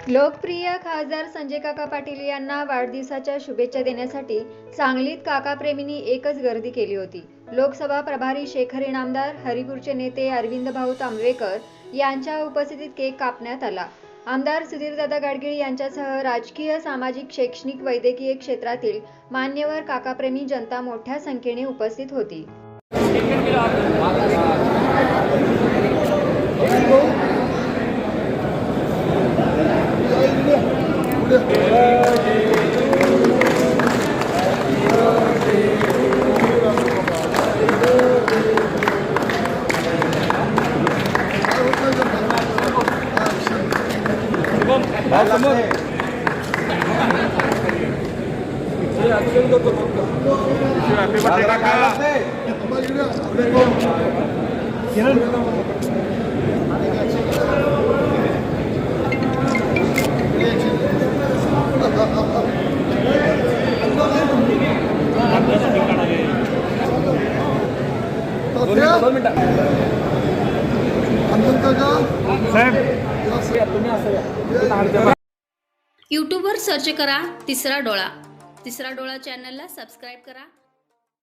लोकप्रिय खासदार संजय काका पाटील यांना वाढदिवसाच्या शुभेच्छा देण्यासाठी सांगलीत काकाप्रेमींनी एकच गर्दी केली होती। लोकसभा प्रभारी शेखर इनामदार, हरिपूरचे नेते अरविंद भाऊ तांबवेकर यांच्या उपस्थितीत केक कापण्यात आला। आमदार सुधीरदादा गाडगीळ यांच्यासह राजकीय, सामाजिक, शैक्षणिक, वैद्यकीय क्षेत्रातील मान्यवर, काकाप्रेमी जनता मोठ्या संख्येने उपस्थित होती। यूट्यूबवर सर्च करा तिसरा डोळा चॅनलला सबस्क्राईब करा।